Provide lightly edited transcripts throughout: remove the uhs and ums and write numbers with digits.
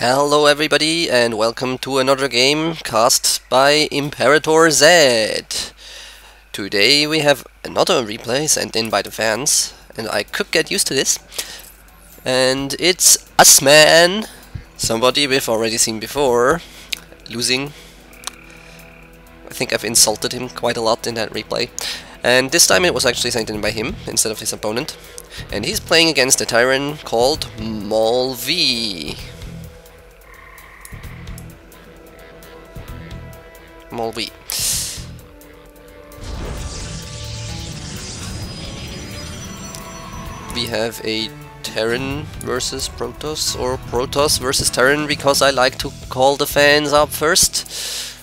Hello everybody and welcome to another game cast by Imperator Z. Today we have another replay sent in by the fans and I could get used to this. And it's Usman, somebody we've already seen before, losing. I think I've insulted him quite a lot in that replay. And this time it was actually sent in by him instead of his opponent. And he's playing against a tyrant called Maulvee. Maulvee. We have a Terran versus Protoss, or Protoss versus Terran, because I like to call the fans up first.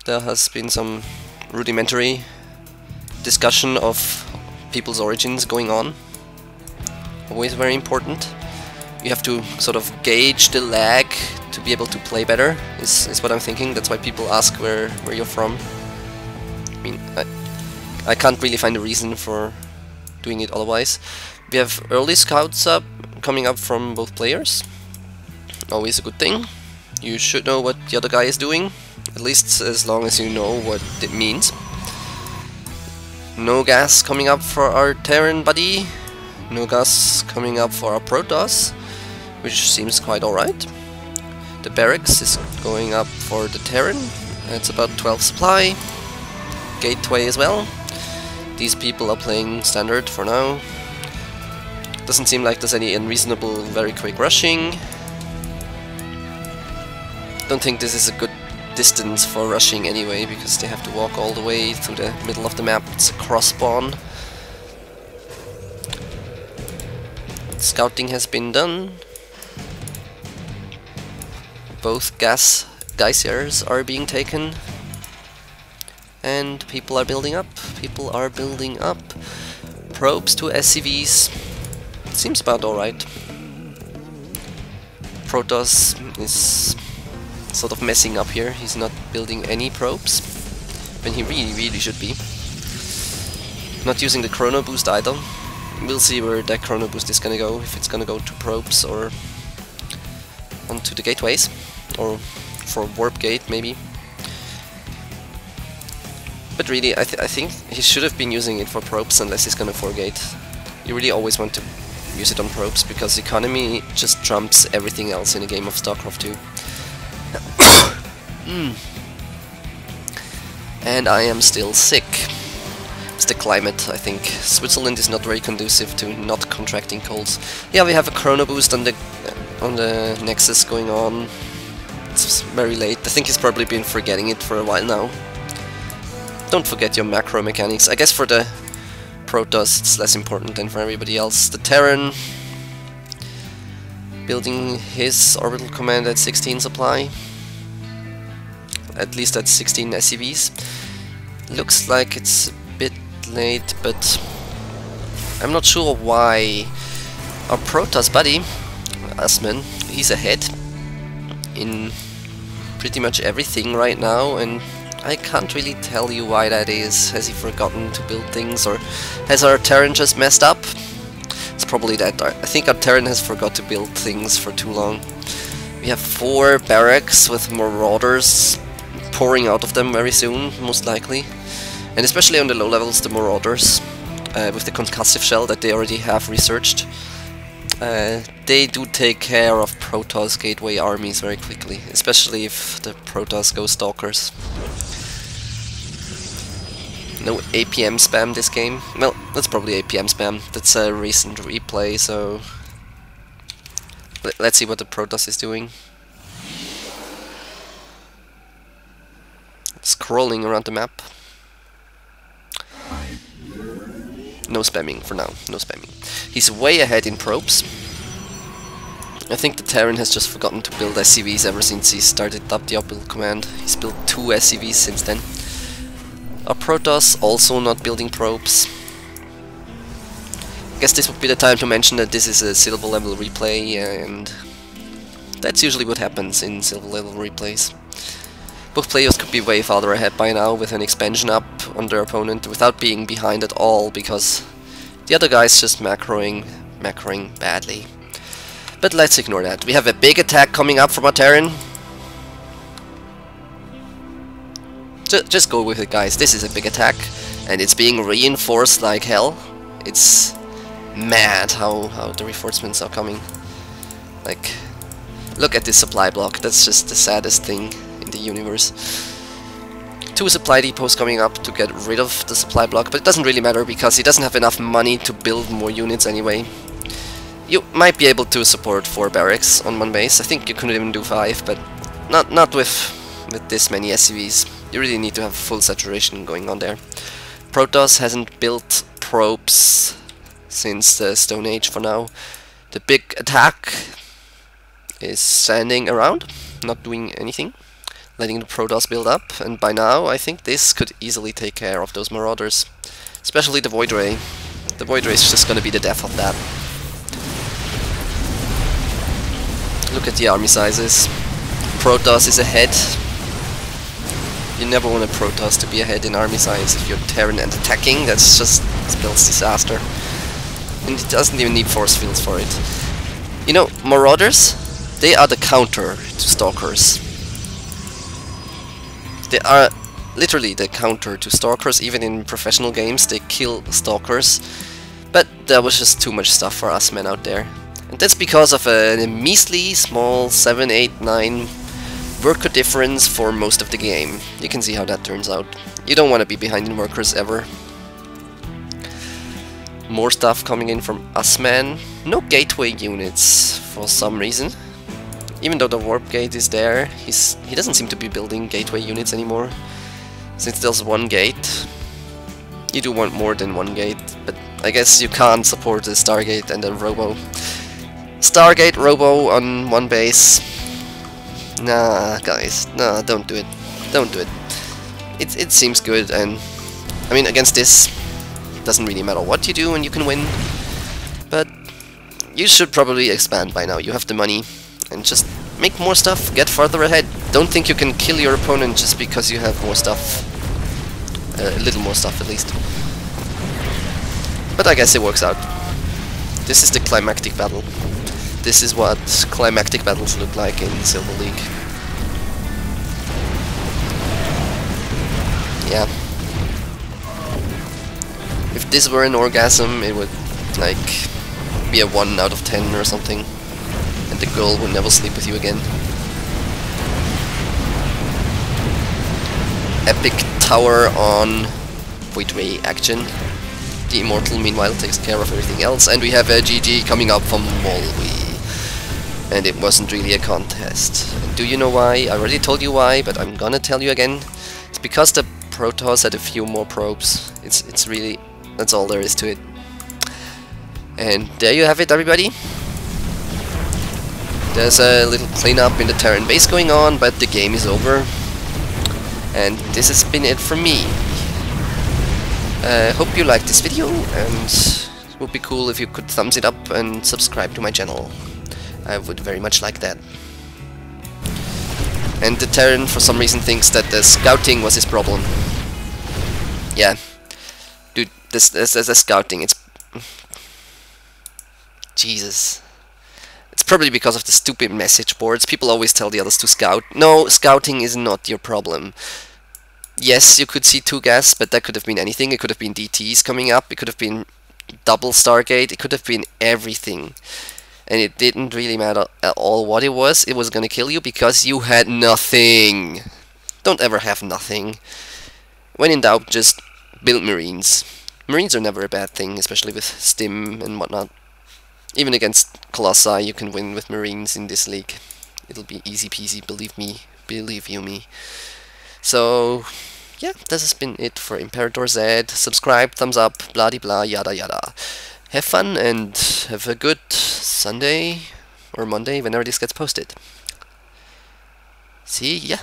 There has been some rudimentary discussion of people's origins going on. Always very important. You have to sort of gauge the lag to be able to play better, is what I'm thinking. That's why people ask where you're from. I mean, I can't really find a reason for doing it otherwise. We have early scouts coming up from both players. Always a good thing. You should know what the other guy is doing, at least as long as you know what it means. No gas coming up for our Terran buddy. No gas coming up for our Protoss, which seems quite alright. The barracks is going up for the Terran. It's about 12 supply. Gateway as well. These people are playing standard for now. Doesn't seem like there's any unreasonable, very quick rushing. Don't think this is a good distance for rushing anyway, because they have to walk all the way through the middle of the map. It's a cross spawn. Scouting has been done. Both geysers are being taken. And people are building up. People are building up. Probes to SCVs. Seems about alright. Protoss is sort of messing up here. He's not building any probes when he really should be. Not using the chrono boost either. We'll see where that chrono boost is gonna go, if it's gonna go to probes or onto the gateways, or for warp gate maybe. But really, I think he should have been using it for probes unless he's gonna forgate. You really always want to use it on probes because economy just trumps everything else in a game of StarCraft 2. And I am still sick. It's the climate, I think. Switzerland is not very conducive to not contracting colds. Yeah, we have a chrono boost on the Nexus going on. It's very late. I think he's probably been forgetting it for a while now. Don't forget your macro mechanics. I guess for the Protoss it's less important than for everybody else. The Terran building his orbital command at 16 supply. At least at 16 SCVs. Looks like it's a bit late, but I'm not sure why. Our Protoss buddy, Usman, he's ahead in pretty much everything right now, and I can't really tell you why that is. Has he forgotten to build things, or has our Terran just messed up? It's probably that. I think our Terran has forgot to build things for too long. We have 4 barracks with Marauders pouring out of them very soon, most likely. And especially on the low levels, the Marauders, with the concussive shell that they already have researched, they do take care of Protoss gateway armies very quickly, especially if the Protoss go Stalkers. No APM spam this game. Well, that's probably APM spam. That's a recent replay, so let's see what the Protoss is doing. Scrolling around the map. No spamming for now, no spamming. He's way ahead in probes. I think the Terran has just forgotten to build SCVs ever since he started up the orbital command. He's built 2 SCVs since then. Our Protoss also not building probes. I guess this would be the time to mention that this is a silver level replay, and that's usually what happens in silver level replays. Both players could be way farther ahead by now with an expansion up on their opponent without being behind at all, because the other guy's just macroing badly. But let's ignore that. We have a big attack coming up from our Terran. Just go with it, guys. This is a big attack, and it's being reinforced like hell. It's mad how the reinforcements are coming. Like, look at this supply block. That's just the saddest thing in the universe. 2 supply depots coming up to get rid of the supply block, but it doesn't really matter because he doesn't have enough money to build more units anyway. You might be able to support 4 barracks on one base. I think you could even do 5, but not with this many SCVs. You really need to have full saturation going on there. Protoss hasn't built probes since the Stone Age for now. The big attack is standing around, not doing anything, letting the Protoss build up, and by now I think this could easily take care of those Marauders, especially the Void Ray. The Void Ray is just gonna be the death of that. Look at the army sizes. Protoss is ahead. You never want a Protoss to be ahead in army size if you're Terran and attacking. That's just spells disaster. And it doesn't even need force fields for it. You know, Marauders, they are the counter to Stalkers. They are literally the counter to Stalkers. Even in professional games they kill Stalkers. But there was just too much stuff for us men out there. And that's because of a measly small 7, 8, 9 worker difference for most of the game. You can see how that turns out. You don't want to be behind in workers ever. More stuff coming in from Usman. No gateway units for some reason. Even though the warp gate is there, he doesn't seem to be building gateway units anymore. Since there's 1 gate, you do want more than 1 gate, but I guess you can't support the Stargate and the Robo. Stargate, Robo on 1 base. Nah, guys, nah, don't do it. Don't do it. It seems good, and I mean, against this, it doesn't really matter what you do and you can win. But you should probably expand by now. You have the money, and just make more stuff, get farther ahead. Don't think you can kill your opponent just because you have more stuff. A little more stuff at least. But I guess it works out. This is the climactic battle. This is what climactic battles look like in Silver League. Yeah. If this were an orgasm, it would like be a 1 out of 10 or something, and the girl would never sleep with you again. Epic tower on Void Ray action. The Immortal meanwhile takes care of everything else, and we have a GG coming up from Maulvee. And it wasn't really a contest. And do you know why? I already told you why, but I'm gonna tell you again. It's because the Protoss had a few more probes. It's really, that's all there is to it. And there you have it, everybody. There's a little cleanup in the Terran base going on, but the game is over. And this has been it from me. Hope you liked this video, and it would be cool if you could thumbs it up and subscribe to my channel. I would very much like that. And the Terran for some reason thinks that the scouting was his problem. Yeah. Dude, this the scouting, it's... Jesus. It's probably because of the stupid message boards. People always tell the others to scout. No, scouting is not your problem. Yes, you could see 2 gas, but that could have been anything. It could have been DTs coming up, it could have been double Stargate, it could have been everything. And it didn't really matter at all what it was gonna kill you because you had nothing. Don't ever have nothing. When in doubt, just build Marines. Marines are never a bad thing, especially with Stim and whatnot. Even against Colossi, you can win with Marines in this league. It'll be easy peasy, believe me, believe you me. So, yeah, this has been it for Imperator Z. Subscribe, thumbs up, blah de blah, yada yada. Have fun and have a good Sunday or Monday whenever this gets posted. See ya.